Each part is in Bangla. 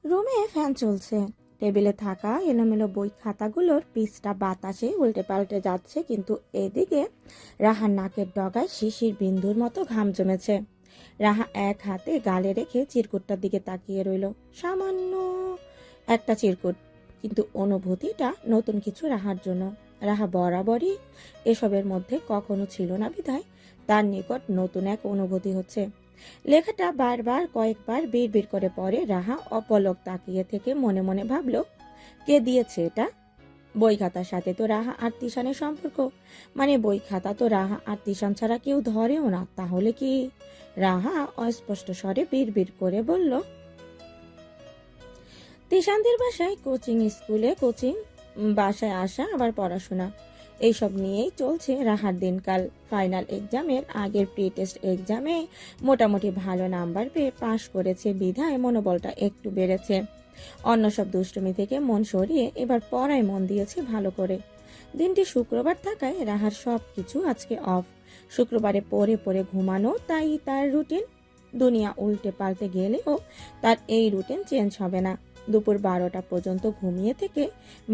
রুমে ফ্যান চলছে। টেবিলে থাকা এলোমেলো বই খাতাগুলোর পিচটা বাতাসে উল্টে পাল্টে যাচ্ছে, কিন্তু এদিকে রাহার নাকের ডগায় শিশির বিন্দুর মতো ঘাম জমেছে। রাহা এক হাতে গালে রেখে চিরকুটটার দিকে তাকিয়ে রইল। সামান্য একটা চিরকুট, কিন্তু অনুভূতিটা নতুন কিছু রাহার জন্য। রাহা বরাবরই এসবের মধ্যে কখনো ছিল না বিধায় তার নিকট নতুন এক অনুভূতি হচ্ছে। লেখাটা বারবার কয়েকবার বিড়বিড় করে পড়ে রাহা অপলক তাকিয়ে থেকে মনে মনে ভাবল, কে দিয়েছে এটা? বই খাতার সাথে তো রাহা আর তিশানের সম্পর্ক, মানে বই খাতা তো রাহা আর তিশান ছাড়া কেউ ধরেও না। তাহলে কি? রাহা অস্পষ্ট স্বরে বিড়বিড় করে বলল, তিশানদের বাসায় কোচিং, স্কুলে কোচিং, বাসায় আসা আবার পড়াশোনা, এইসব নিয়েই চলছে রাহার দিনকাল। ফাইনাল এক্সামের আগের প্রি টেস্ট এক্সামে মোটামুটি ভালো নাম্বার পেয়ে পাশ করেছে বিধায় মনোবলটা একটু বেড়েছে। অন্য সব দুষ্টুমি থেকে মন সরিয়ে এবার পড়ায় মন দিয়েছে ভালো করে। দিনটি শুক্রবার থাকায় রাহার সব কিছু আজকে অফ। শুক্রবারে পড়ে পড়ে ঘুমানো তাই তার রুটিন। দুনিয়া উল্টে পাল্টে গেলেও তার এই রুটিন চেঞ্জ হবে না। দুপুর 12টা পর্যন্ত ঘুমিয়ে থেকে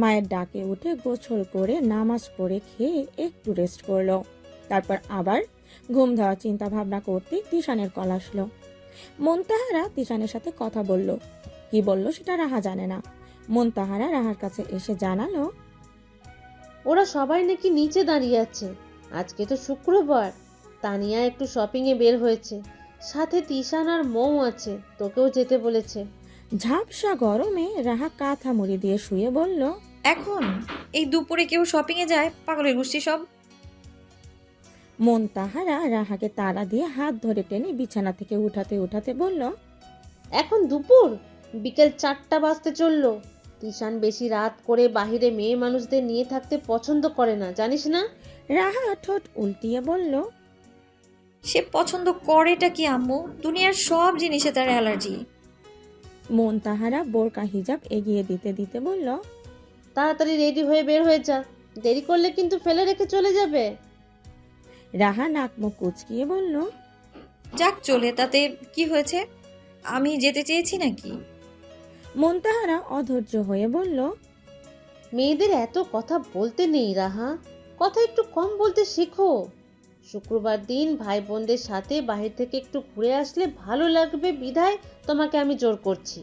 মায়ের ডাকে উঠে গোসল করে নামাজ পড়ে খেয়ে একটু রেস্ট করলো। তারপর আবার ঘুম দেওয়ার চিন্তা ভাবনা করতে তিশানের কল আসলো। মুনতাহারা তিশানের সাথে কথা বলল। কি বলল সেটা রাহা জানে না। মুনতাহারা রাহার কাছে এসে জানালো, ওরা সবাই নাকি নিচে দাঁড়িয়ে আছে। আজকে তো শুক্রবার, তানিয়া একটু শপিং এ বের হয়েছে, সাথে তিশান আর মৌ আছে, তোকেও যেতে বলেছে। ঝাপসা গরমে রাহা কাঁথা মুড়ি দিয়ে শুয়ে বলল, এখন এই দুপুরে কেউ শপিং এ যায়? পাগলের গোষ্ঠী সব। মুনতাহারা রাহাকে তাড়া দিয়ে হাত ধরে টেনে বিছানা থেকে উঠাতে উঠাতে বলল, এখন দুপুর, বিকেল 4টা বাজতে চললো। তিশান বেশি রাত করে বাহিরে মেয়ে মানুষদের নিয়ে থাকতে পছন্দ করে না, জানিস না? রাহা ঠোঁট উল্টিয়ে বলল, সে পছন্দ করেটা কি আম্মু? দুনিয়ার সব জিনিসে তার অ্যালার্জি। মুনতাহারা বোরকা হিজাব এগিয়ে দিতে দিতে বলল, তাড়াতাড়ি রেডি হয়ে বের হয়ে যা, দেরি করলে কিন্তু ফেলে রেখে চলে যাবে। রাহা নাক মুখ কুচকিয়ে বলল, যাক চলে, তাতে কি হয়েছে? আমি যেতে চেয়েছি নাকি? মুনতাহারা অধৈর্য হয়ে বলল, মেয়েদের এত কথা বলতে নেই রাহা, কথা একটু কম বলতে শেখো। শুক্রবার দিন ভাই বোনদের সাথে বাহির থেকে একটু ঘুরে আসলে ভালো লাগবে বিধায় তোমাকে আমি জোর করছি।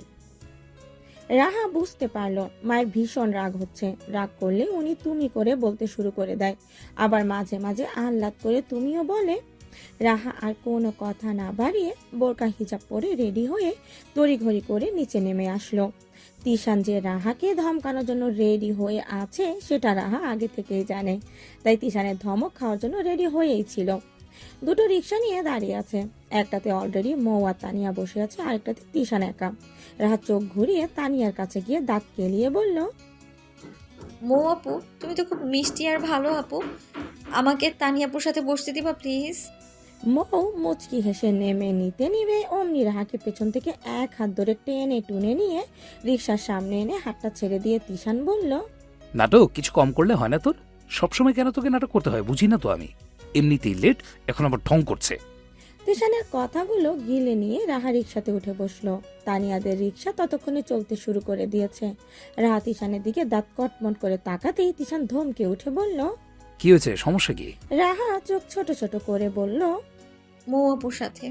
রাহা বুঝতে পারল মায়ের ভীষণ রাগ হচ্ছে। রাগ করলে উনি তুমি করে বলতে শুরু করে দেয়, আবার মাঝে মাঝে আহ্লাদ করে তুমিও বলে। রাহা আর কোনো কথা না বাড়িয়ে বোরকা হিজাব পরে রেডি হয়ে তড়িঘড়ি করে নিচে নেমে আসলো। তিশান যে রাহাকে ধমকানোর জন্য রেডি হয়ে আছে সেটা রাহা আগে থেকেই জানে, তাই তিশানের ধমক খাওয়ার জন্য রেডি হয়েই ছিল। দুটো রিক্সা নিয়ে দাঁড়িয়ে আছে, একটাতে অলরেডি মৌ আর তানিয়া বসে আছে, আরেকটাতে তিশান একা। রাহা চোখ ঘুরিয়ে তানিয়ার কাছে গিয়ে দাঁত কেলিয়ে বলল, মৌ আপু, তুমি তো খুব মিষ্টি আর ভালো আপু, আমাকে তানিয়াপুর সাথে বসতে দিবা প্লিজ? মৌ মুচকি হেসে নেমে নিতে নিবে অমনি রাহাকে পেছন থেকে এক হাত ধরে টেনে টুনে নিয়ে রিক্সার সামনে এনে হাতটা ছেড়ে দিয়ে তিশান বলল, নাটক কিছু কম করলে হয় না তোর? সবসময় কেন তোকে নাটক করতে হয় বুঝি না তো আমি। এমনিতেই লেট, এখন আবার ঢং করছে। তিশানের কথাগুলো গিলে নিয়ে রাহা রিক্সাতে উঠে বসলো। তানিয়াদের রিক্সা ততক্ষণে চলতে শুরু করে দিয়েছে। রাহা তিশানের দিকে দাঁত কটমট করে তাকাতেই তিশান ধমকে উঠে বলল, কি হয়েছে, সমস্যা কি? রাহা চোখ ছোট ছোট করে বলল, মৌ আপুর সাথে।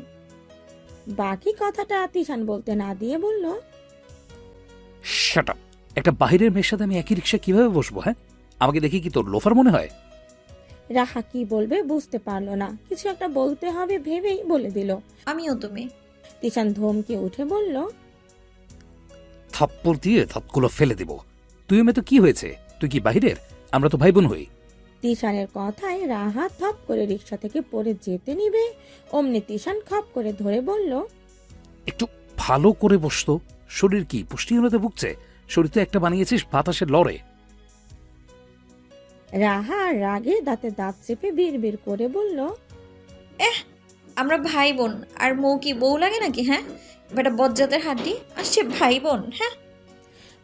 বাকি কথাটা তিশান বলতে না দিয়ে বলল, শাট আপ। একটা বাহিরের মেয়ের সাথে আমি একই রিক্সা কিভাবে বসবো? হ্যাঁ, আমাকে দেখি কি তোর লোফার মনে হয়? রাহা কি বলবে বুঝতে পারলো না, কিছু একটা বলতে হবে ভেবেই বলে দিল, আমিও তুমি। তিশান ধমকে উঠে বলল, থাপ্পড় দিয়ে দাঁতগুলো ফেলে দেব। তুই মেয়ে তো কি হয়েছে? তুই কি বাহিরের? আমরা তো ভাই বোন হই। তিশানের কথায় রাহা থপ করে রিক্সা থেকে পড়ে যেতে নিবে অমনি তিশান খপ করে ধরে বলল, একটু ভালো করে বসতো। শরীর কি পুষ্টিহীনতা ভুগছে? শরীর তো একটা বানিয়েছিস বাতাসের লড়ে। রাহা রাগে দাঁতে দাঁত চেপে বিড়বিড় করে বলল, আমরা ভাই বোন, আর মৌ কি বউ লাগে নাকি? হ্যাঁ, বেটা বজ্জাতের হাড্ডি, আসছে ভাই বোন। হ্যাঁ,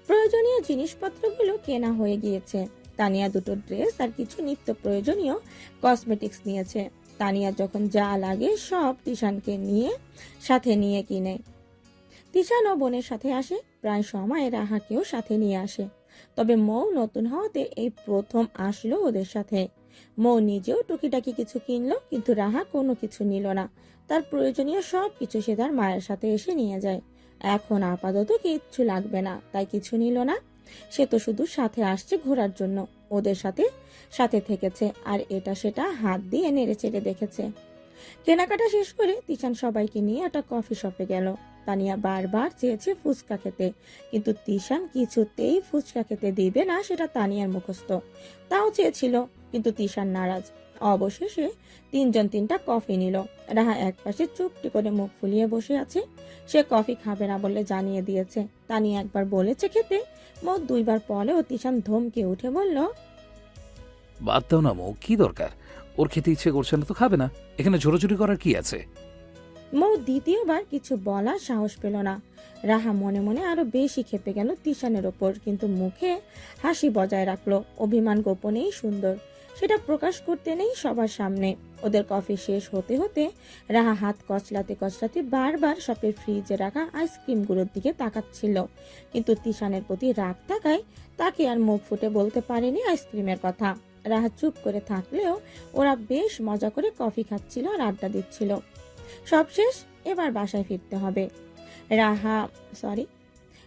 প্রয়োজনীয় জিনিসপত্রগুলো কেনা হয়ে গিয়েছে। তানিয়া দুটো ড্রেস আর কিছু নিত্য প্রয়োজনীয় কসমেটিক্স নিয়েছে। তানিয়া যখন যা লাগে সব তিশানকে নিয়ে সাথে নিয়ে কিনে। তিশান ও বোনের সাথে আসে। প্রায় সময় রাহাকেও সাথে নিয়ে আসে, তবে মৌ নতুন হওয়াতে এই প্রথম আসলো ওদের সাথে। মৌ নিজেও টুকিটাকি কিছু কিনলো, কিন্তু রাহা কোনো কিছু নিল না। তার প্রয়োজনীয় সব কিছু সে তার মায়ের সাথে এসে নিয়ে যায়। এখন আপাতত কিচ্ছু লাগবে না, তাই কিছু নিল না। সে তো শুধু সাথে আসছে ঘোরার জন্য, ওদের সাথে সাথে থেকেছে আর এটা সেটা হাত দিয়ে নেড়ে চেড়ে দেখেছে। কেনাকাটা শেষ করে তিশান সবাইকে নিয়ে একটা কফি শপে গেল। তানিয়া বারবার চেয়েছে ফুচকা খেতে, কিন্তু তিশান কিছুতেই ফুচকা খেতে দিবে না, সেটা তানিয়ার মুখস্থ। তাও চেয়েছিল, কিন্তু তিশান নারাজ। অবশেষে তিনজন তিনটা কফি নিল। রাহা একপাশে চুপটি করে মুখ ফুলিয়ে বসে আছে। সে কফি খাবে না বলে জানিয়ে দিয়েছে। তানিয়া একবার বলেছে খেতে, মোট দুইবার পরেও তিশান ধমকে উঠে বলল, বাদ দাও না মৌ, কি দরকার? ওর খেতে ইচ্ছে করছে না তো খাবে না, এখানে ঝোরাঝুরি করার কি আছে? মৌ দ্বিতীয়বার কিছু বলার সাহস পেল না। রাহা মনে মনে আরো বেশি ক্ষেপে গেল তিশানের ওপর, কিন্তু মুখে হাসি বজায় রাখলো। অভিমান গোপনেই সুন্দর, সেটা প্রকাশ করতে নেই সবার সামনে। ওদের কফি শেষ হতে হতে রাহা হাত কচলাতে কচলাতে বারবার শপের ফ্রিজে রাখা আইসক্রিমগুলোর দিকে তাকাচ্ছিল, কিন্তু তিশানের প্রতি রাগ থাকায় তাকে আর মুখ ফুটে বলতে পারেনি আইসক্রিমের কথা। রাহা চুপ করে থাকলেও ওরা বেশ মজা করে কফি খাচ্ছিল আর আড্ডা দিচ্ছিল। সব শেষ, এবার বাসায় ফিরতে হবে।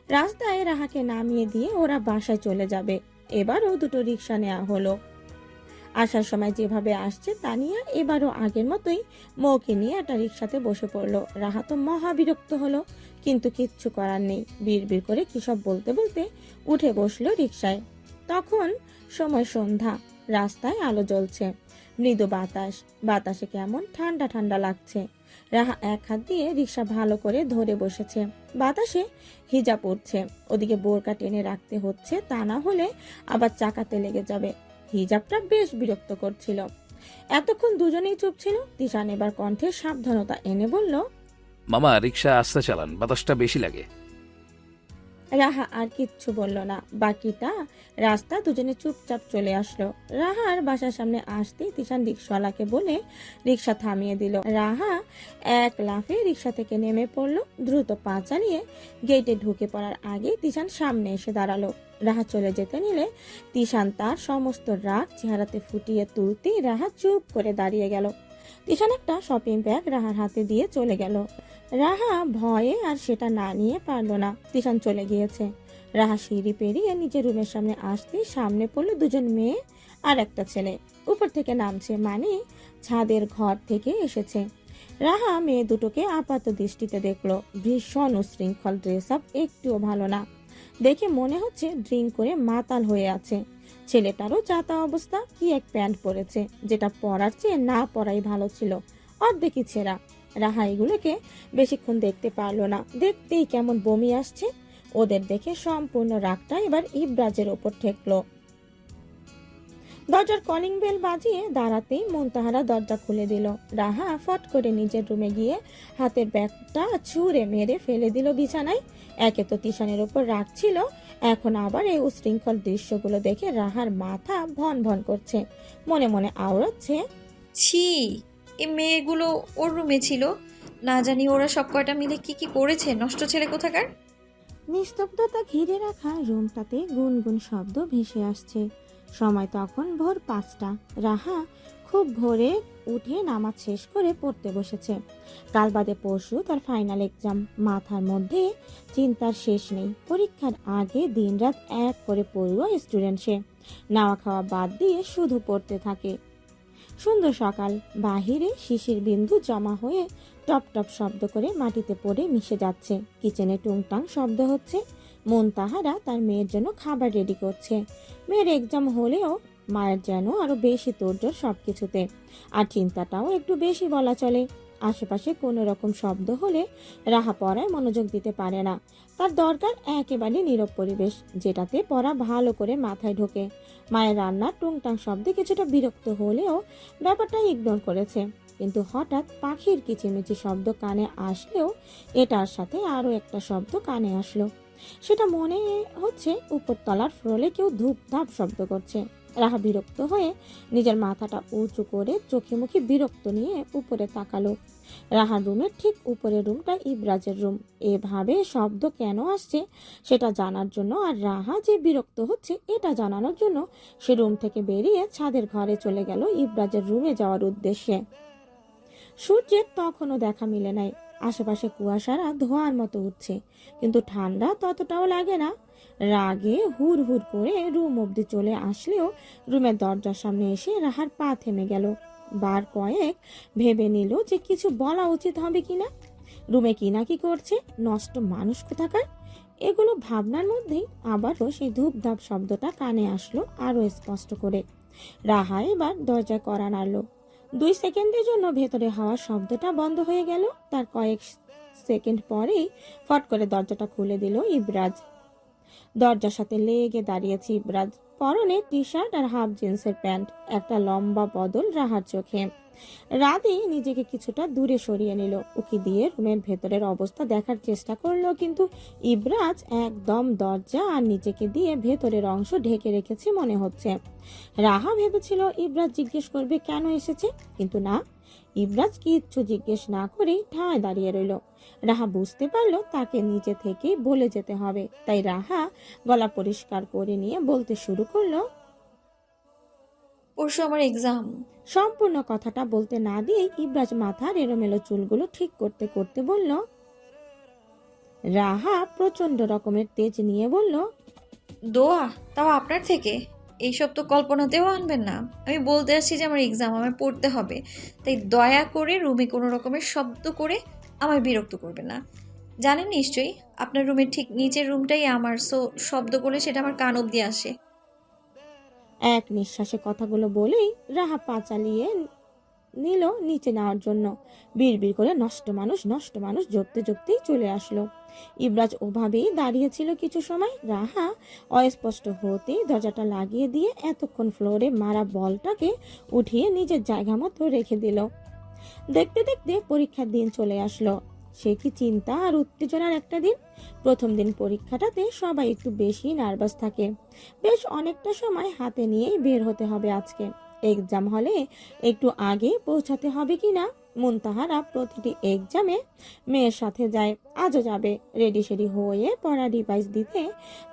রাস্তায় রাহাকে নামিয়ে দিয়ে ওরা বাসায় চলে যাবে। এবারও দুটো রিক্সা নেওয়া হলো। আসার সময় যেভাবে আসছে তানিয়া এবারও আগের মতোই মৌকে নিয়ে একটা রিক্সাতে বসে পড়লো। রাহা তো মহা বিরক্ত হলো, কিন্তু কিচ্ছু করার নেই। বিড়বিড় করে কি সব বলতে বলতে উঠে বসলো রিক্সায়। তখন সময় সন্ধ্যা, রাস্তায় আলো জ্বলছে, মৃদু বাতাসে কেমন ঠান্ডা ঠান্ডা লাগছে। রাহা এক হাত দিয়ে রিক্সা ভালো করে ধরে বসেছে। বাতাসে হিজা পড়ছে, ওদিকে বোরকা টেনে রাখতে হচ্ছে, তা না হলে আবার চাকাতে লেগে যাবে। হিজাবটা বেশ বিরক্ত করছিল। এতক্ষণ দুজনেই চুপ ছিল। তিশান এবার কণ্ঠে সাবধানতা এনে বলল, মামা রিক্সা আস্তে চালান, বাতাসটা বেশি লাগে। রাহা আর কিচ্ছু বলল না। বাকিটা রাস্তা দুজনে চুপচাপ চলে আসলো। রাহার বাসার সামনে আসতেই তিশান রিক্সাওয়ালাকে বলে রিক্সা থামিয়ে দিল। রাহা এক লাফে রিক্সা থেকে নেমে পড়লো। দ্রুত পা চালিয়ে গেটে ঢুকে পড়ার আগে তিশান সামনে এসে দাঁড়ালো। রাহা চলে যেতে নিলে তিশান তার সমস্ত রাগ চেহারাতে ফুটিয়ে তুলতেই রাহা চুপ করে দাঁড়িয়ে গেল। তিশান একটা শপিং ব্যাগ রাহার হাতে দিয়ে চলে গেল। রাহা ভয়ে আর সেটা না নিয়ে পারল না। তিশান চলে গিয়েছে। রাহা সিঁড়ি পেরিয়ে নিজের রুমের সামনে আসতেই সামনে পড়লো দুজন মেয়ে আর একটা ছেলে। উপর থেকে নামছে, মানে ছাদের ঘর থেকে এসেছে। রাহা মেয়ে দুটোকে আপাত দৃষ্টিতে দেখলো। ভীষণ উশৃঙ্খল ড্রেস আপ, একটুও ভালো না। দেখে মনে হচ্ছে ড্রিঙ্ক করে মাতাল হয়ে আছে। ছেলেটারও যাতা অবস্থা, কি এক প্যান্ট পরেছে, যেটা পরার চেয়ে না পরাই ভালো ছিল, অর্ধেকই ছেঁড়া। রাহা এগুলোকে বেশিক্ষণ দেখতে পারলো না। দেখতেই কেমন বমি আসছে। ওদের দেখে সম্পূর্ণ রাগটা এবার ইব্রাজের ওপর ঠেকলো। দরজার কলিং বেল বাজিয়ে দাঁড়াতেই মুনতাহারা দরজা খুলে দিল। রাহা ফট করে নিজের রুমে গিয়ে হাতের ব্যাগটা ছুঁড়ে মেরে ফেলে দিল বিছানায়। একে তো তিশানের ওপর রাগ ছিল, এখন আবার এই উশৃঙ্খল দৃশ্যগুলো দেখে রাহার মাথা ভন ভন করছে। মনে মনে আওড়াচ্ছে, ছি, এই মেয়েগুলো ওর রুমে ছিল, না জানি ওরা সব কয়টা মিলে কি কি করেছে, নষ্ট ছেলে কোথাকার। নিস্তব্ধতা ঘিরে রাখা রুমটাতে গুনগুন শব্দ ভেসে আসছে। সময় তখন ভোর 5টা। রাহা খুব ভোরে উঠে নামাজ শেষ করে পড়তে বসেছে। কাল বাদে পরশু তার ফাইনাল এক্সাম। মাথার মধ্যে চিন্তার শেষ নেই। পরীক্ষার আগে দিনরাত এক করে পড়ুয়া স্টুডেন্ট সে। নাওয়া খাওয়া বাদ দিয়ে শুধু পড়তে থাকে। সুন্দর সকাল, বাহিরে শিশির বিন্দু জমা হয়ে টপ টপ শব্দ করে মাটিতে পড়ে মিশে যাচ্ছে। কিচেনে টুংটাং শব্দ হচ্ছে। মুনতাহারা তার মেয়ের জন্য খাবার রেডি করছে। মেয়ের এক্সাম হলেও মায়ের যেন আরো বেশি তোড়জোড় সবকিছুতে, আর চিন্তাটাও একটু বেশি বলা চলে। আশেপাশে কোনো রকম শব্দ হলে রাহা পড়ায় মনোযোগ দিতে পারে না। তার দরকার একেবারে নীরব পরিবেশ, যেটাতে পড়া ভালো করে মাথায় ঢোকে। মায়ের রান্নার টুংটাং শব্দে কিছুটা বিরক্ত হলেও ব্যাপারটা ইগনোর করেছে। কিন্তু হঠাৎ পাখির কিচিমিচি শব্দ কানে আসলেও এটার সাথে আরো একটা শব্দ কানে আসলো। সেটা মনে হচ্ছে উপরতলার ফ্লোরে কেউ ধূপধাপ শব্দ করছে। রাহা বিরক্ত হয়ে নিজের মাথাটা উঁচু করে চোখে মুখে বিরক্ত নিয়ে উপরে তাকালো। রাহার রুমের ঠিক উপরের রুমটা ইবরাজের রুম। এভাবে শব্দ কেন আসছে সেটা জানার জন্য আর রাহা যে বিরক্ত হচ্ছে এটা জানানোর জন্য সে রুম থেকে বেরিয়ে ছাদের ঘরে চলে গেল ইবরাজের রুমে যাওয়ার উদ্দেশ্যে। সূর্যের তখনও দেখা মিলে নাই। আশেপাশে কুয়াশারা ধোঁয়ার মতো উঠছে, কিন্তু ঠান্ডা ততটাও লাগে না। রাগে হুড় হুড় করে রুম অবধি চলে আসলেও রুমের দরজার সামনে এসে রাহার পা থেমে গেল। বার কয়েক ভেবে নিল যে কিছু বলা উচিত হবে কিনা। রুমে কি না কি করছে নষ্ট মানুষ কোথাকার। এগুলো ভাবনার মধ্যেই আবারও সেই ধূপধাপ শব্দটা কানে আসলো আরো স্পষ্ট করে। রাহা এবার দরজায় কড়া নাড়ল। 2 সেকেন্ডের জন্য ভেতরে হওয়ার শব্দটা বন্ধ হয়ে গেল। তার কয়েক সেকেন্ড পরেই ফট করে দরজাটা খুলে দিল ইবরাজ। দরজার সাথে লেগে দাঁড়িয়েছে ইবরাজ, পরনে টি শার্ট আর হাফ জিন্সের প্যান্ট। একটা লম্বা বদল রাহার চোখে। রাতে নিজেকে কিছুটা দূরে সরিয়ে নিল, উকি দিয়ে রুমের ভেতরের অবস্থা দেখার চেষ্টা করলো, কিন্তু ইবরাজ একদম দরজা আর নিজেকে দিয়ে ভেতরের অংশ ঢেকে রেখেছে মনে হচ্ছে। রাহা ভেবেছিল ইবরাজ জিজ্ঞেস করবে কেন এসেছে, কিন্তু না, ইবরাজ কিচ্ছু জিজ্ঞেস না করেই ঠায় দাঁড়িয়ে রইল। রাহা বুঝতে পারলো তাকে নিজে থেকেই বলে যেতে হবে, তাই রাহা গলা পরিষ্কার করে নিয়ে বলতে শুরু করলো। পরশু আমার এক্সাম। সম্পূর্ণ কথাটা বলতে না দিয়ে ইবরাজ মাথার এলোমেলো চুলগুলো ঠিক করতে করতে বলল। রাহা প্রচন্ড রকমের তেজ নিয়ে বলল, দোয়া, তাও আপনার থেকে? এইসব তো কল্পনাতেও আনবেন না। আমি বলতে আসছি যে আমার এক্সাম, আমায় পড়তে হবে। তাই দয়া করে রুমে কোনো রকমের শব্দ করে আমায় বিরক্ত করবেন না। জানেন নিশ্চয়ই আপনার রুমের ঠিক নিচের রুমটাই আমার, সো শব্দ করলে সেটা আমার কান অব্দি আসে। এক নিঃশ্বাসে কথাগুলো বলেই রাহা পা চালিয়ে নিল নিচে নেওয়ার জন্য। বিড়বিড় করে নষ্ট মানুষ জপতে জপতেই চলে আসলো। ইবরাজ ওভাবেই দাঁড়িয়েছিল কিছু সময়। রাহা অস্পষ্ট হতেই দরজাটা লাগিয়ে দিয়ে এতক্ষণ ফ্লোরে মারা বলটাকে উঠিয়ে নিজের জায়গা মতো রেখে দিল। দেখতে দেখতে পরীক্ষার দিন চলে আসলো। সে কি চিন্তা আর উত্তেজনার একটা দিন। প্রথম দিন পরীক্ষাটাতে সবাই একটু বেশি নার্ভাস থাকে। বেশ অনেকটা সময় হাতে নিয়েই বের হতে হবে আজকে। এক্সাম হলে একটু আগে পৌঁছাতে হবে কিনা। মুনতাহারা প্রতিটি এক্সামে মেয়ের সাথে যায়, আজও যাবে। রেডি সেডি হয়ে পড়া ডিভাইস দিতে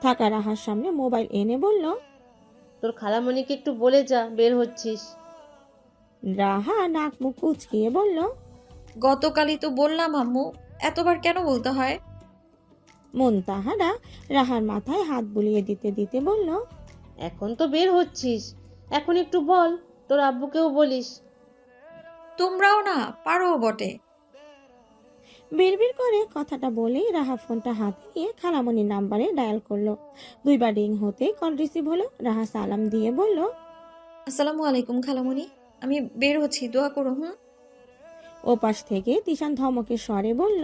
থাকা রাহার সামনে মোবাইল এনে বলল। তোর খালামণিকে একটু বলে যা বের হচ্ছিস। রাহা নাক মুখ কুচকিয়ে বলল। গতকালই তো বললাম আম্মু, এতবার কেন বলতে হয়? মুনতাহারা রাহার মাথায় হাত বুলিয়ে দিতে দিতে বলল। এখন তো বের হচ্ছিস, এখন একটু বল, তোর আব্বুকেও বলিস। তোমরাও না পারো বটে। বিড়বিড় করে কথাটা বলেই রাহা ফোনটা হাতে নিয়ে খালামণির নাম্বারে ডায়াল করলো। 2 বার রিং হতে কল রিসিভ হলো। রাহা সালাম দিয়ে বলল। আসসালামু আলাইকুম খালামণি, আমি বের হচ্ছি, দোয়া করো। ওপাশ থেকে তিশান ধমকের স্বরে বলল।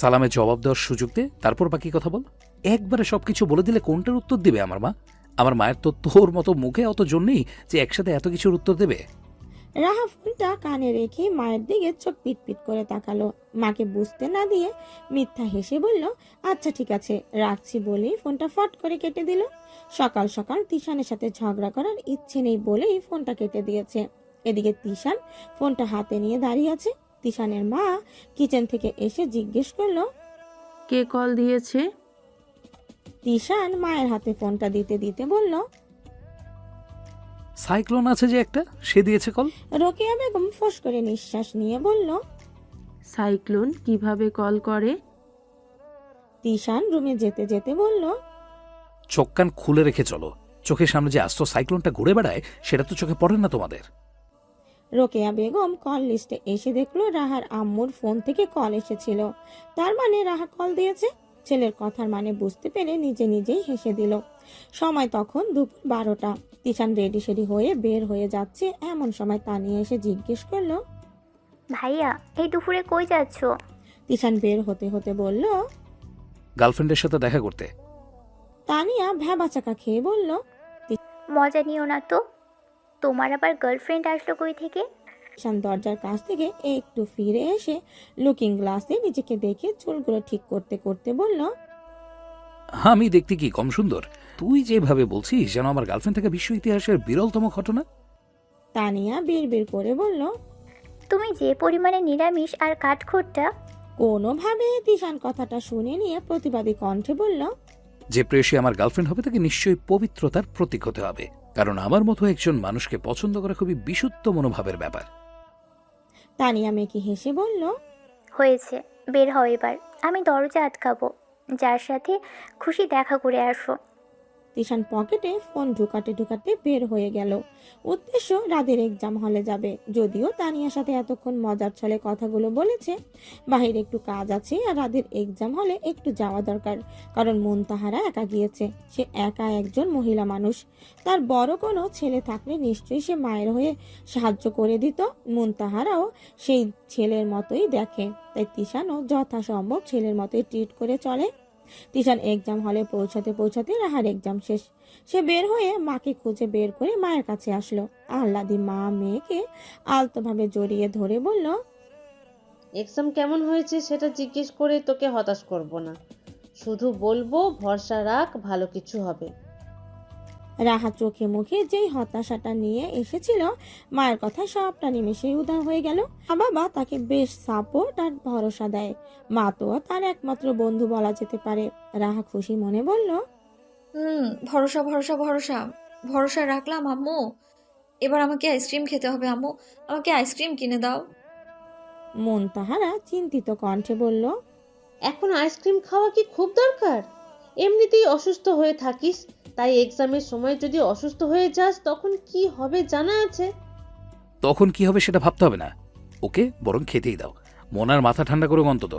সালামে জবাব দেওয়ার সুযোগ দে, তারপর বাকি কথা বল। একবারে সবকিছু বলে দিলে কোনটার উত্তর দিবে আমার মা? আমার মায়ের তো তোর মতো মুখে অত জোর নেই যে একসাথে এত কিছুর উত্তর দেবে। রাহা ফোনটা কানে রেখে মায়ের দিকে চোখ পিটপিট করে তাকালো। মাকে বুঝতে না দিয়ে মিথ্যা হেসে বলল, আচ্ছা ঠিক আছে রাখছি বলেই ফোনটা ফট করে কেটে দিল। সকাল সকাল তিশানের সাথে ঝগড়া করার ইচ্ছে নেই বলেই ফোনটা কেটে দিয়েছে। এদিকে তিশান ফোনটা হাতে নিয়ে দাঁড়িয়ে আছে। তিশানের মা কিচেন থেকে এসে জিজ্ঞেস করলো, কে কল দিয়েছে? তিশান মায়ের হাতে ফোনটা দিতে দিতে বলল। সাইক্লোন আছে যে একটা, সে দিয়েছে কল। রোকেয়া বেগম ফোঁস করে নিঃশ্বাস নিয়ে বলল। সাইক্লোন কিভাবে কল করে? তিশান রুমে যেতে যেতে বলল। চোখ কান খুলে রেখে চলো, চোখের সামনে যে আস্ত সাইক্লোনটা ঘুরে বেড়ায় সেটা তো চোখে পড়ে না তোমাদের। রোকেয়া বেগম কল লিস্টে এসে দেখলো রাহার আম্মুর ফোন থেকে কল এসেছিল। তার মানে রাহা কল দিয়েছে। ছেলের কথার মানে বুঝতে পেরে নিজে নিজেই হেসে দিল। সময় তখন দুপুর 12টা। তিশান রেডি সেডি হয়ে বের হয়ে যাচ্ছে, এমন সময় তানিয়া এসে জিজ্ঞেস করলো। ভাইয়া এই দুপুরে কই যাচ্ছ? তিশান বের হতে হতে বলল। গার্লফ্রেন্ডের সাথে দেখা করতে। তানিয়া ভ্যাবাচাকা খেয়ে বলল। মজা নিও না তো, তোমার আবার গার্লফ্রেন্ড আসলো কই থেকে? তিশান দরজার কাছ থেকে একটু ফিরে এসে লুকিং গ্লাসে নিজেকে দেখে চুলগুলো ঠিক করতে করতে বলল। আমি দেখতে কি কম সুন্দর? তুই যেভাবে বলছিস যেন আমার গার্লফ্রেন্ড থেকে বিশ্ব ইতিহাসের বিরলতম ঘটনা। তানিয়া বিড়বিড় করে বলল। তুমি যে পরিমাণে নিরামিষ আর কাঠখোট্টা। কোনোভাবে তিশান কথাটা শুনে নিয়ে প্রতিবাদী কণ্ঠে বলল। যে প্রেয়সী আমার গার্লফ্রেন্ড হবে তাকে নিশ্চয়ই পবিত্রতার প্রতীক হতে হবে, কারণ আমার মতো একজন মানুষকে পছন্দ করা খুবই বিশুদ্ধ মনোভাবের ব্যাপার। তানিয়া মেকি হেসে বলল। হয়েছে, বের হও এবার। আমি দরজা আটকাবো। যার সাথে খুশি দেখা করে আসো। তিশান পকেটে ফোন ঢুকাতে ঢুকাতে বের হয়ে গেল। উদ্দেশ্য রাদের এক্সাম হলে যাবে। যদিও তানিয়ার সাথে এতক্ষণ মজার ছলে কথাগুলো বলেছে, বাহিরে একটু কাজ আছে আর রাদের এক্সাম হলে একটু যাওয়া দরকার, কারণ মুনতাহারা একা গিয়েছে। সে একা একজন মহিলা মানুষ। তার বড় কোনো ছেলে থাকলে নিশ্চয়ই সে মায়ের হয়ে সাহায্য করে দিত। মুনতাহারাও সেই ছেলের মতোই দেখে, তাই তিশানও যথাসম্ভব ছেলের মতোই ট্রিট করে চলে। তিশান এক্সাম হলে পৌঁছাতে পৌঁছাতে রাহার এক্সাম শেষ। সে বের হয়ে মাকে খুঁজে বের করে মায়ের কাছে আসলো। আহ্লাদি মা মেয়েকে আলতোভাবে জড়িয়ে ধরে বলল। এক্সাম কেমন হয়েছে সেটা জিজ্ঞেস করে তোকে হতাশ করব না, শুধু বলবো ভরসা রাখ, ভালো কিছু হবে। রাহা চোখে মুখে যেই হতাশাটা নিয়ে এসেছিল, মায়ের কথায় সবটা নিমেষেই উধাও হয়ে গেল। বাবা তাকে বেশ সাপোর্ট আর ভরসা দেয়। মা তো তার একমাত্র বন্ধু বলা যেতে পারে। রাহা খুশি মনে বলল। ভরসা ভরসা ভরসা ভরসা রাখলাম আম্মু। এবার আমাকে আইসক্রিম খেতে হবে আম্মু, আমাকে আইসক্রিম কিনে দাও। মুনতাহারা চিন্তিত কণ্ঠে বলল। এখন আইসক্রিম খাওয়া কি খুব দরকার? এমনিতেই অসুস্থ হয়ে থাকিস, তাই এক্সামের সময় যদি অসুস্থ হয়ে যাস তখন কি হবে জানা আছে? তখন কি হবে সেটা ভাবতে হবে না, ওকে বরং খেতেই দাও। মনার মাথা ঠান্ডা করুক অন্তত।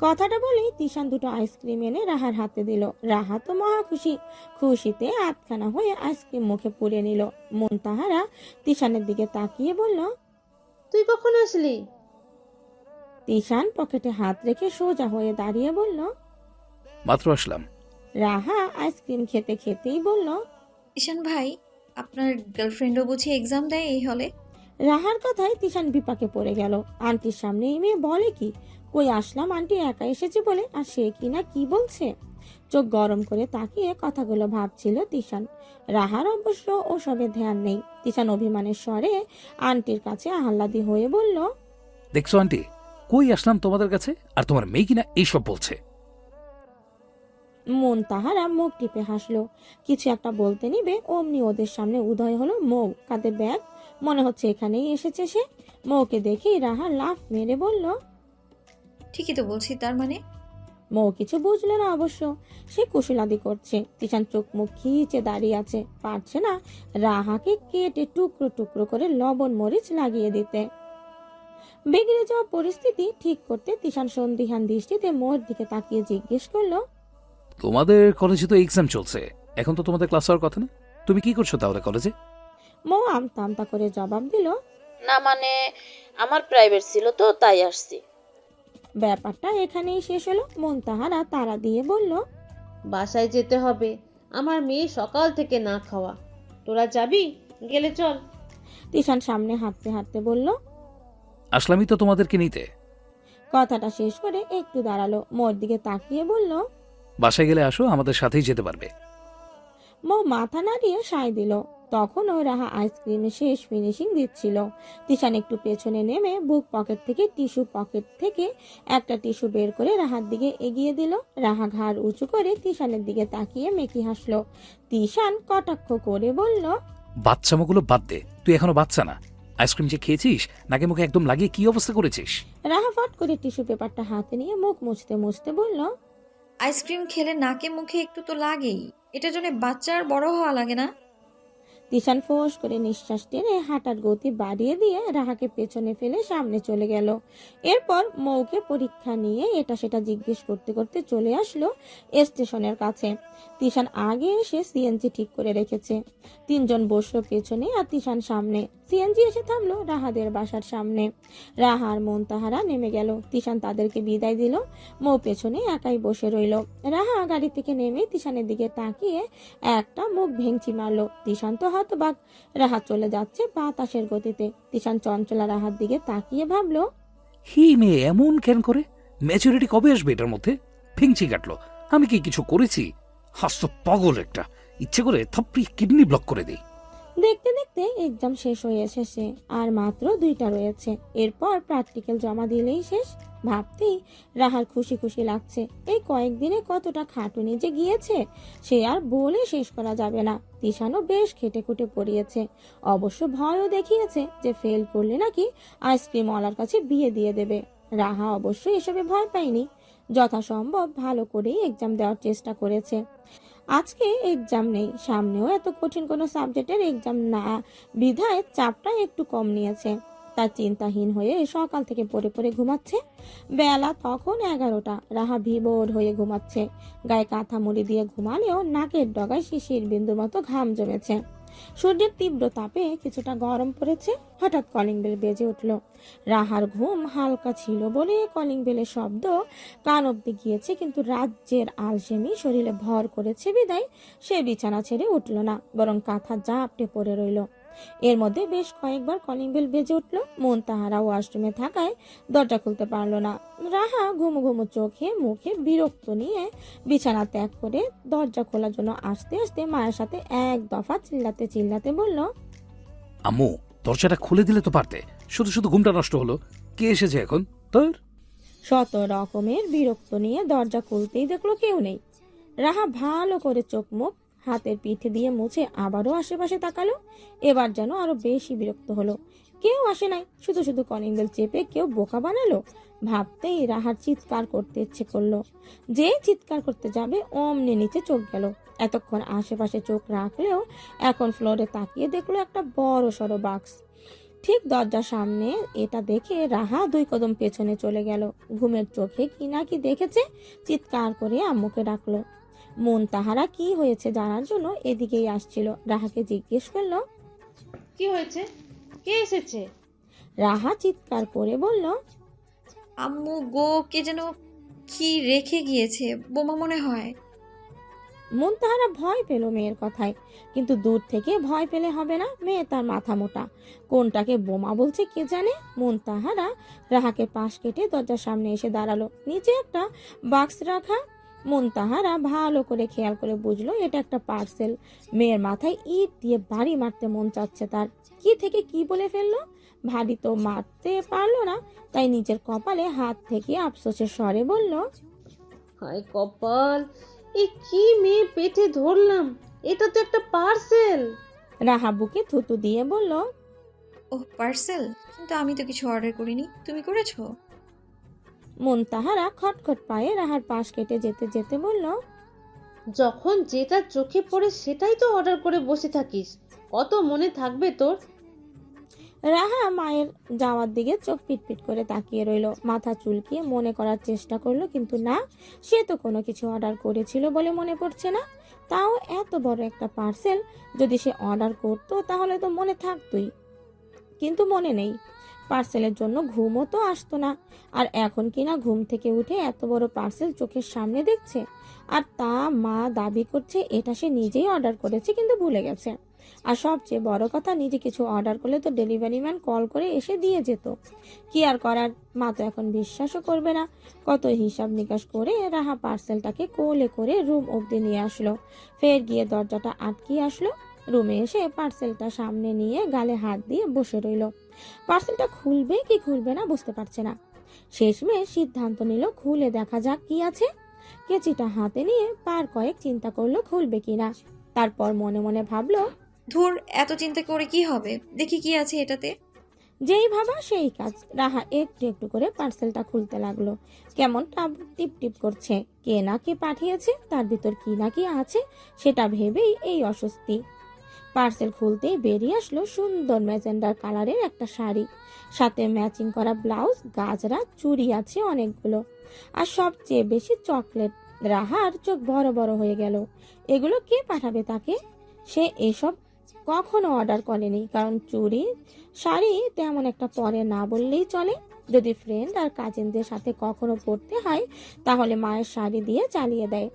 কথাটা বলেই তিশান দুটো আইসক্রিম এনে রাহার হাতে দিল। রাহা তো মহা খুশি। খুশিতে আধখানা হয়ে আইসক্রিম মুখে পুরে নিল। মুনতাহারা তিশানের দিকে তাকিয়ে বলল। তুই কখন আসলি? তিশান পকেটে হাত রেখে সোজা হয়ে দাঁড়িয়ে বলল। মাত্র আসলাম। রাহা আইসক্রিম খেতে খেতেই বলল। ঈশান ভাই, আপনার গার্লফ্রেন্ডও বুঝি এক্সাম দেয় এই হলে? রাহার কথায় তিশান বিপাকে পড়ে গেল। আন্টির সামনে এই মেয়ে বলে কি? কই আসলাম আন্টি একা এসেছে বলে, আর সে কি না কি বলছে। চোখ গরম করে তাকিয়ে কথাগুলো ভাবছিল তিশান। রাহার অবশ্য ওসবে ধ্যান নেই। তিশান অভিমানের স্বরে আন্টির কাছে আহ্লাদি হয়ে বলল। দেখছো আন্টি, কই আসলাম তোমাদের কাছে, আর তোমার মেয়ে কিনা এইসব বলছে। মুনতাহারা মুখ টিপে হাসলো। কিছু একটা বলতে নিবে অমনি ওদের সামনে উদয় হলো মৌ, কাঁধে ব্যাগ। মনে হচ্ছে এখানেই এসেছে সে। মৌকে দেখেই রাহা লাফ মেরে বলল। ঠিকই তো বলছি, তার মানে? মৌ কিছু বুঝলো না অবশ্য। সে কুশলাদি করছে। তিশান চোখ মুখ খিচে দাঁড়িয়ে আছে, পারছে না রাহাকে কেটে টুকরো টুকরো করে লবণ মরিচ লাগিয়ে দিতে। বিগড়ে যাওয়া পরিস্থিতি ঠিক করতে তিশান সন্দিহান দৃষ্টিতে মোর দিকে তাকিয়ে জিজ্ঞেস করলো। তোমাদের কলেজে তো এক্সাম চলছে, এখন তো তোমাদের ক্লাস হওয়ার কথা না, তুমি কি করছো তাহলে কলেজে? মৌ আমতা আমতা করে জবাব দিল। না মানে আমার প্রাইভেট ছিল তো তাই আসছি। ব্যাপারটা এখানেই শেষ হলো। মুনতাহারা তাড়া দিয়ে বলল। বাসায় যেতে হবে, আমার মেয়ে সকাল থেকে না খাওয়া। তোরা যাবি? গেলে চল। তিশান সামনে হাঁটতে হাঁটতে বলল। আসলামই তো তোমাদেরকে নিতে। কথাটা শেষ করে একটু দাঁড়ালো, মোর দিকে তাকিয়ে বলল। বাসায় গেলে আসো, আমাদের সাথেই যেতে পারবে। মৌ মাথা নাড়িয়ে সায় দিল। তখনও রাহা আইসক্রিমে শেষ ফিনিশিং দিচ্ছিল। তিশান একটু পেছনে নেমে বুক পকেট থেকে পকেট থেকে একটা টিস্যু বের করে রাহার দিকে এগিয়ে দিল। রাহা ঘাড় উঁচু করে তিশানের দিকে তাকিয়ে মেকি হাসলো। তিশান কটাক্ষ করে বলল। বাচ্চামোগুলো বাদ দে, তুই এখনো বাচ্চা না। আইসক্রিম যে খেয়েছিস নাকে মুখে একদম লাগিয়ে কি অবস্থা করেছিস? রাহা ফট করে টিস্যু পেপারটা হাতে নিয়ে মুখ মুছতে মুছতে বলল। আইসক্রিম খেলে নাকে মুখে একটু তো লাগেই, এটার জন্য বাচ্চার বড় হওয়া লাগে না? তিশান ফোঁস করে নিঃশ্বাস টেনে হাঁটার গতি বাড়িয়ে দিয়ে রাহাকে পেছনে ফেলে সামনে চলে গেল। এরপর মৌকে পরীক্ষা নিয়ে এটা সেটা জিজ্ঞেস করতে করতে চলে আসলো স্টেশনের কাছে। তিশান আগে এসে সিএনজি ঠিক করে রেখেছে। তিনজন বসলো পেছনে আর তিশান সামনে। সিএনজি এসে থামলো রাহাদের বাসার সামনে। রাহার মুনতাহারা নেমে গেল। তিশান তাদেরকে বিদায় দিল। মৌ পেছনে একাই বসে রইল। রাহা গাড়ি থেকে নেমে তিশানের দিকে তাকিয়ে একটা মুখ ভেঙচি মারলো। তিশান তো হতবাক। রাহা চলে যাচ্ছে বাতাসের গতিতে। তিশান চঞ্চলা রাহার দিকে তাকিয়ে ভাবলো। হি মেয়ে এমন কেন করে? ম্যাচুরিটি কবে আসবে এটার মধ্যে? ফিংচি কাটলো। আমি কি কিছু করেছি? হাস্য পাগল একটা, ইচ্ছে করে থাপড়ি কিডনি ব্লক করে দেই। দেখতে দেখতে এক্সাম শেষ হয়ে এসেছে, আর মাত্র 2টা রয়েছে। এরপর প্র্যাকটিক্যাল জমা দিলেই শেষ। ভাবতেই রাহার খুশি খুশি লাগছে। এই কয়েকদিনে কতটা খাটুনি যে গিয়েছে সে আর বলে শেষ করা যাবে না। তিশানও বেশ খেটে খুটে পড়িয়েছে, অবশ্য ভয়ও দেখিয়েছে যে ফেল করলে নাকি আইসক্রিম ওয়ালার কাছে বিয়ে দিয়ে দেবে। রাহা অবশ্য এসবে ভয় পায়নি, যথাসম্ভব ভালো করেই এক্সাম দেওয়ার চেষ্টা করেছে। আজকে এক্সাম নেই, সামনেও এত কঠিন কোনো সাবজেক্টের এক্সাম না বিধায় চাপটা একটু কম নিয়েছে। তার চিন্তাহীন হয়ে সকাল থেকে পড়ে পড়ে ঘুমাচ্ছে। বেলা তখন 11টা। রাহা ভিভোর হয়ে ঘুমাচ্ছে। গায়ে কাঁথা মুড়ি দিয়ে ঘুমালেও নাকের ডগায় শিশির বিন্দুর মতো ঘাম জমেছে। সূর্যের তীব্র তাপে কিছুটা গরম পড়েছে। হঠাৎ কলিং বেল বেজে উঠল। রাহার ঘুম হালকা ছিল বলে কলিং বেলের শব্দ কান অব্দি গিয়েছে, কিন্তু রাজ্যের আলসেমি শরীরে ভর করেছে বিদায় সে বিছানা ছেড়ে উঠল না, বরং কাঁথা জাপটে পড়ে রইল। এর মধ্যে বেশ কয়েকবার কলিং বেল বেজে উঠল। তাহারা ওয়াশরুমে থাকায় দরজা খুলতে পারল না। রাহা ঘুমো ঘুমো চোখে মুখে বিরক্ত নিয়ে বিছানা ত্যাগ করে দরজা খোলার জন্য আসতে আসতে মায়ের সাথে এক দফা চিল্লাতে চিল্লাতে বলল, আম্মু, দরজাটা খুলে দিলে তো পারতে, শুধু শুধু ঘুমটা নষ্ট হলো। কে এসেছে এখন তোর? শত রকমের বিরক্ত নিয়ে দরজা খুলতেই দেখলো কেউ নেই। রাহা ভালো করে চোখ মুখ হাতের পিঠে দিয়ে মুছে আবারও আশেপাশে তাকালো। এবার যেন আরো বেশি বিরক্ত হলো। কেউ আসে নাই, শুধু শুধু কলিং বেল চেপে কেউ বোকা বানালো। ভাবতেই রাহার চিৎকার করতে ইচ্ছে করলো। যে চিৎকার করতে যাবে অমনি নিচে চোখ গেল। এতক্ষণ আশেপাশে চোখ রাখলেও এখন ফ্লোরে তাকিয়ে দেখলো একটা বড় সড়ো বাক্স ঠিক দরজার সামনে। এটা দেখে রাহা 2 কদম পেছনে চলে গেল। ঘুমের চোখে কি না কি দেখেছে, চিৎকার করে আম্মুকে ডাকলো। তাহারা কি হয়েছে জানার জন্য এদিকেই আসছিল। রাহাকে জিজ্ঞেস করলো, কি হয়েছে? কে এসেছে? রাহা চিৎকার করে বলল, আম্মু গো, কে যেন কি রেখে গিয়েছে, বোমা মনে হয়। তাহারা ভয় পেল মেয়ের কথায়, কিন্তু দূর থেকে ভয় পেলে হবে না, মেয়ে তার মাথা মোটা, কোনটাকে বোমা বলছে কে জানে। তাহারা রাহাকে পাশ কেটে দরজার সামনে এসে দাঁড়ালো। নিচে একটা বাক্স রাখা। তাহারা ভালো করে খেয়াল করে বুঝলো এটা একটা পার্সেল। মেয়ের মাথায় ইট দিয়ে বাড়ি মারতে মন চাচ্ছে তার। কি থেকে কি বলে ফেললো, ভাবি তো মারতে পারলো না, তাই নিজের কপালে হাত থেকে আফসোসের স্বরে বলল, হায় কপাল, এ কি মেয়ে পেটে ধরলাম, এটা তো একটা পার্সেল। রাহা বুকে থুতু দিয়ে বলল, ও পার্সেল, কিন্তু আমি তো কিছু অর্ডার করিনি, তুমি করেছো? তাহারা খটখট পায়ে রাহার পাশ কেটে যেতে যেতে বলল, যখন যেটা চোখে পড়ে সেটাই তো অর্ডার করে বসে থাকিস, কত মনে থাকবে তোর? রাহা মায়ের যাওয়ার দিকে চোখ পিটপিট করে তাকিয়ে রইল। মাথা চুলকিয়ে মনে করার চেষ্টা করলো, কিন্তু না, সে তো কোনো কিছু অর্ডার করেছিল বলে মনে পড়ছে না। তাও এত বড় একটা পার্সেল যদি সে অর্ডার করতো তাহলে তো মনে থাকতোই, কিন্তু মনে নেই। পার্সেলের জন্য ঘুমও তো আসতো না, আর এখন কিনা ঘুম থেকে উঠে এত বড় পার্সেল চোখের সামনে দেখছে। আর তা মা দাবি করছে এটা সে নিজেই অর্ডার করেছে, কিন্তু ভুলে গেছে। আর সবচেয়ে বড় কথা, নিজে কিছু অর্ডার করলে তো ডেলিভারি ম্যান কল করে এসে দিয়ে যেত। কি আর করার, মা তো এখন বিশ্বাসও করবে না। কত হিসাব নিকাশ করে রাহা পার্সেলটাকে কোলে করে রুম অবধি নিয়ে আসলো। ফের গিয়ে দরজাটা আটকিয়ে আসলো। রুমে এসে পার্সেলটা সামনে নিয়ে গালে হাত দিয়ে বসে রইল। পার্সেলটা খুলবে কি খুলবে না বুঝতে পারছে না। শেষমেশ সিদ্ধান্ত নিল খুলে দেখা যাক কি আছে। কেচিটা হাতে নিয়ে পার কয়েক চিন্তা করলো খুলবে কিনা। তারপর মনে মনে ভাবলো, ধুর, এত চিন্তা করে কি হবে, দেখি কি আছে এটাতে। যেই ভাবা সেই কাজ। রাহা একটু একটু করে পার্সেলটা খুলতে লাগলো। কেমন টিপ টিপ করছে। কে না কে পাঠিয়েছে, তার ভিতর কি না কি আছে সেটা ভেবেই এই অস্বস্তি। পার্সেল খুলতেই বেরিয়ে আসলো সুন্দর ম্যাজেন্ডার কালারের একটা শাড়ি, সাথে ম্যাচিং করা ব্লাউজ, গাজরা, চুড়ি আছে অনেকগুলো, আর সবচেয়ে বেশি চকলেট। রাহার চোখ বড় বড় হয়ে গেল। এগুলো কে পাঠাবে তাকে? সে এসব কখনো অর্ডার করেনি, কারণ চুড়ি শাড়ি তেমন একটা পরে না বললেই চলে। যদি ফ্রেন্ড আর কাজিনদের সাথে কখনো পড়তে হয় তাহলে মায়ের শাড়ি দিয়ে চালিয়ে দেয়।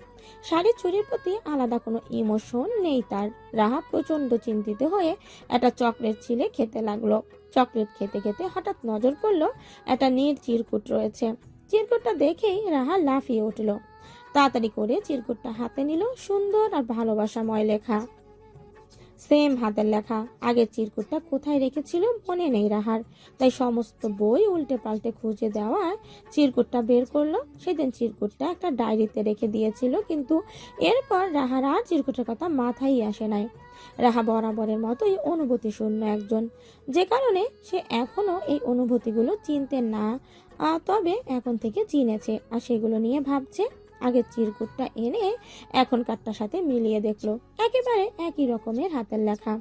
শাড়ি চুরির প্রতি আলাদা কোনো ইমোশন নেই তার। রাহা প্রচন্ড চিন্তিত হয়ে একটা চকলেট ছিলে খেতে লাগলো। চকলেট খেতে খেতে হঠাৎ নজর পড়লো একটা নীল চিরকুট রয়েছে। চিরকুটটা দেখেই রাহা লাফিয়ে উঠলো। তাড়াতাড়ি করে চিরকুটটা হাতে নিল, সুন্দর আর ভালোবাসাময় লেখা, সেম হাতের লেখা। আগের চিরকুটটা কোথায় রেখেছিল মনে নেই রাহার, তাই সমস্ত বই উল্টে পাল্টে খুঁজে দেওয়ায় চিরকুটটা বের করলো। সেদিন চিরকুটটা একটা ডায়েরিতে রেখে দিয়েছিল, কিন্তু এরপর রাহার আর চিরকুটের কথা মাথায় আসে নাই। রাহা বরাবরের মতোই অনুভূতি শূন্য একজন, যে কারণে সে এখনো এই অনুভূতিগুলো চিনতে না তবে এখন থেকে চিনেছে আর সেগুলো নিয়ে ভাবছে। আগের চিরকুটটা এনে এখনকারটার সাথে মিলিয়ে দেখলো, একেবারে একই রকমের হাতের লেখা।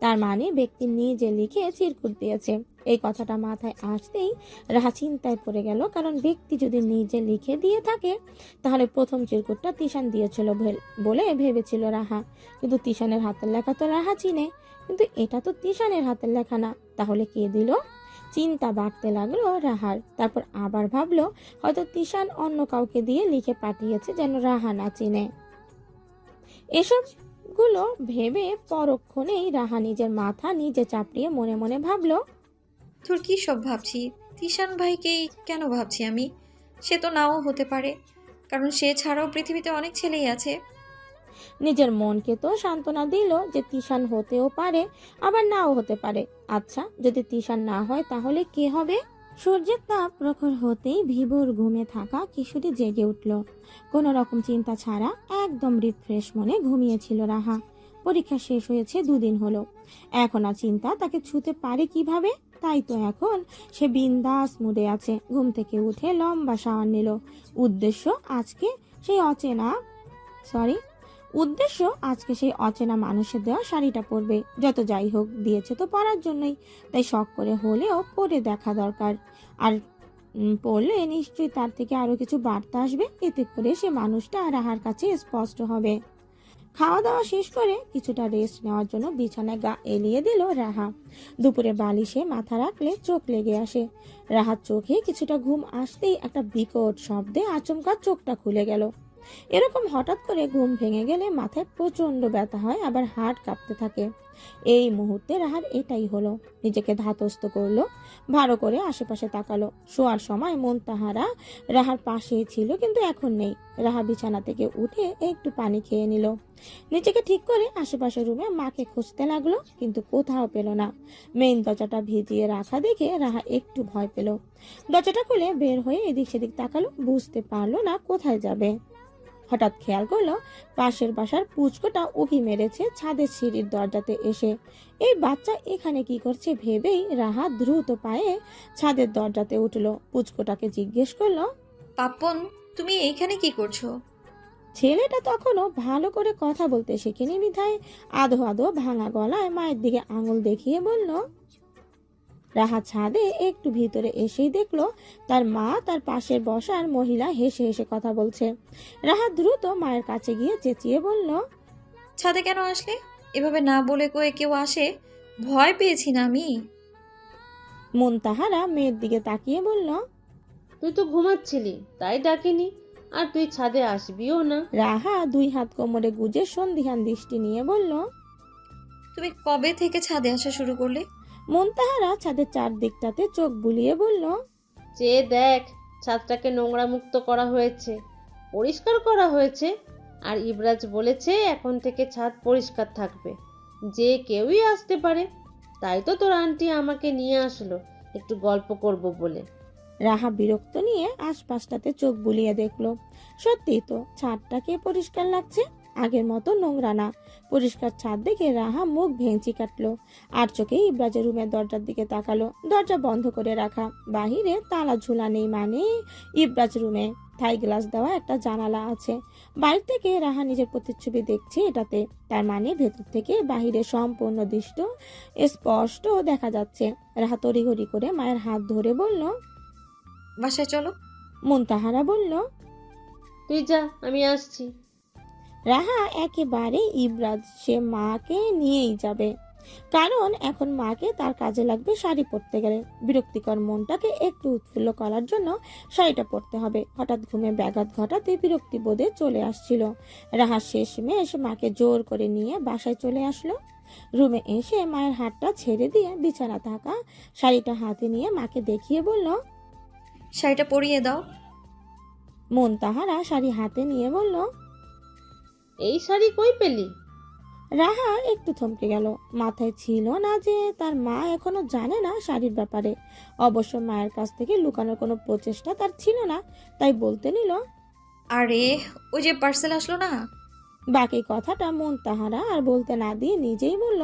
তার মানে ব্যক্তি নিজে লিখে চিরকুট দিয়েছে। এই কথাটা মাথায় আসতেই রাহা চিন্তায় পড়ে গেল, কারণ ব্যক্তি যদি নিজে লিখে দিয়ে থাকে তাহলে প্রথম চিরকুটটা তিশান দিয়েছিল বলে ভেবেছিল রাহা, কিন্তু তিশানের হাতের লেখা তো রাহা চিনে, কিন্তু এটা তো তিশানের হাতের লেখা না, তাহলে কে দিল? চিন্তা বাড়তে লাগলো রাহার। তারপর আবার ভাবলো হয়তো তিশান অন্য কাউকে দিয়ে লিখে পাঠিয়েছে যেন রাহা না চিনে। এসব গুলো ভেবে পরক্ষণেই রাহা নিজের মাথা নিজে চাপড়িয়ে মনে মনে ভাবলো, তোর কি সব ভাবছি? তিশান ভাইকেই কেন ভাবছি আমি? সে তো নাও হতে পারে, কারণ সে ছাড়াও পৃথিবীতে অনেক ছেলেই আছে। নিজের মনকে তো সান্ত্বনা দিল যে তিশান হতেও পারে আবার নাও হতে পারে। আচ্ছা, যদি তিশান না হয় তাহলে কে হবে? সূর্যের তাপ প্রখর হতেই ভিভোর ঘুমে থাকা কিশোরী জেগে উঠল। কোনো রকম চিন্তা ছাড়া একদম রিফ্রেশ মনে ঘুমিয়েছিল রাহা। পরীক্ষা শেষ হয়েছে 2 দিন হলো, এখন আর চিন্তা তাকে ছুতে পারে কিভাবে? তাই তো এখন সে বিন্দাস মুডে আছে। ঘুম থেকে উঠে লম্বা শাওয়ার নিল। উদ্দেশ্য আজকে সেই অচেনা মানুষের দেওয়া শাড়িটা পরবে। যত যাই হোক দিয়েছে তো পরার জন্যই, তাই শখ করে হলেও পরে দেখা দরকার। আর পড়লে নিশ্চয়ই তার থেকে আরো কিছু বার্তা আসবে, এতে করে সে মানুষটা রাহার কাছে স্পষ্ট হবে। খাওয়া দাওয়া শেষ করে কিছুটা রেস্ট নেওয়ার জন্য বিছানায় গা এলিয়ে দিল রাহা। দুপুরে বালিশে মাথা রাখলে চোখ লেগে আসে। রাহার চোখে কিছুটা ঘুম আসতেই একটা বিকট শব্দে আচমকা চোখটা খুলে গেল। এরকম হঠাৎ করে ঘুম ভেঙে গেলে মাথায় প্রচন্ড ব্যথা হয়, আবার হাড় কাঁপতে থাকে। এই মুহূর্তে রাহার এটাই হলো। নিজেকে ধাতস্থ করলো, ভালো করে আশেপাশে তাকালো। শোয়ার সময় মুনতাহারা রাহার পাশেই ছিল, কিন্তু এখন নেই। রাহা বিছানা থেকে উঠে একটু পানি খেয়ে নিল। নিজেকে ঠিক করে আশেপাশের রুমে মাকে খুঁজতে লাগলো, কিন্তু কোথাও পেল না। মেইন দরজাটা ভিজিয়ে রাখা দেখে রাহা একটু ভয় পেল। দরজাটা খুলে বের হয়ে এদিক সেদিক তাকালো, বুঝতে পারলো না কোথায় যাবে। হঠাৎ খেয়াল করলো পাশের বাসার পুচকোটা উকি মেরেছে ছাদের সিঁড়ির দরজাতে এসে। এই বাচ্চা এখানে কি করছে ভেবেই রাহা দ্রুত পায়ে ছাদের দরজাতে উঠলো। পুচকোটাকে জিজ্ঞেস করলো, পাপন, তুমি এইখানে কি করছো? ছেলেটা তখনও ভালো করে কথা বলতে শেখেনি বিধায় আধো আধো ভাঙা গলায় মায়ের দিকে আঙুল দেখিয়ে বলল। রাহা ছাদে একটু ভিতরে এসেই দেখলো তার মা তার পাশের বসার মহিলা হেসে হেসে কথা বলছে। রাহা দ্রুত মায়ের কাছে গিয়ে চেঁচিয়ে বলল, ছাদে কেন আসলে? এভাবে না বলে কয়ে কেউ আসে? ভয় পেয়েছি না আমি। মুনতাহারা মেয়ের দিকে তাকিয়ে বলল। তুই তো ঘুমাচ্ছিলি, তাই ডাকিনি, আর তুই ছাদে আসবিও না। রাহা 2 হাত কোমরে গুজে সন্দিহান দৃষ্টি নিয়ে বলল। তুমি কবে থেকে ছাদে আসা শুরু করলে? মুনতাহারা ছাদের চারদিকটাতে চোখ বুলিয়ে বলল, চেয়ে দেখ, ছাদটাকে নোংরা মুক্ত করা হয়েছে, পরিষ্কার করা হয়েছে, আর ইবরাজ বলেছে এখন থেকে ছাদ পরিষ্কার থাকবে, যে কেউই আসতে পারে। তাই তো তোর আন্টি আমাকে নিয়ে আসলো একটু গল্প করব বলে। রাহা বিরক্ত নিয়ে আশপাশটাতে চোখ বুলিয়ে দেখলো। সত্যি তো ছাদটাকে পরিষ্কার লাগছে, আগের মতো নোংরা না। পরিষ্কার ছাদ দেখে রাহা মুখ ভেঙচি কাটলো। আর চোখে ইব্রাজের রুমের দরজার দিকে তাকালো। দরজা বন্ধ করে রাখা, বাহিরে তালা ঝুলা নেই, মানে ইব্রাজ রুমে থাই গ্লাস দেওয়া একটা জানালা আছে। বাইরে থেকে রাহা নিজের প্রতিচ্ছবি দেখছে এটাতে, তার মানে ভেতর থেকে বাহিরে সম্পূর্ণ দৃশ্য স্পষ্ট দেখা যাচ্ছে। রাহা তড়িঘড়ি করে মায়ের হাত ধরে বলল, বাসায় চলো। মুনতাহারা বলল, তুই যা, আমি আসছি। রাহা একেবারে ইবরাজ, সে মাকে নিয়েই যাবে, কারণ এখন মাকে তার কাজে লাগবে শাড়ি পরতে গেলে। বিরক্তিকর মনটাকে একটু উৎফুল্ল করার জন্য শাড়িটা পরতে হবে। হঠাৎ ঘুমে ব্যাঘাত ঘটাতে বিরক্তি বোধে চলে আসছিল। রাহা শেষমেশ মাকে জোর করে নিয়ে বাসায় চলে আসলো। রুমে এসে মায়ের হাতটা ছেড়ে দিয়ে বিছানা থাকা শাড়িটা হাতে নিয়ে মাকে দেখিয়ে বলল, শাড়িটা পরিয়ে দাও। মুনতাহারা শাড়ি হাতে নিয়ে বলল। এই শাড়ি কই পেলি? রাহা একটু থমকে গেল। মাথায় ছিল না যে তার মা এখনো জানে না শাড়ির ব্যাপারে। অবশ্য মায়ের কাছ থেকে লুকানোর কোনো প্রচেষ্টা তার ছিল না, তাই বলতে নিল। আরে ওই যে পার্সেল আসলো না। বাকি কথাটা মুনতাহারা আর বলতে না দিয়ে নিজেই বলল।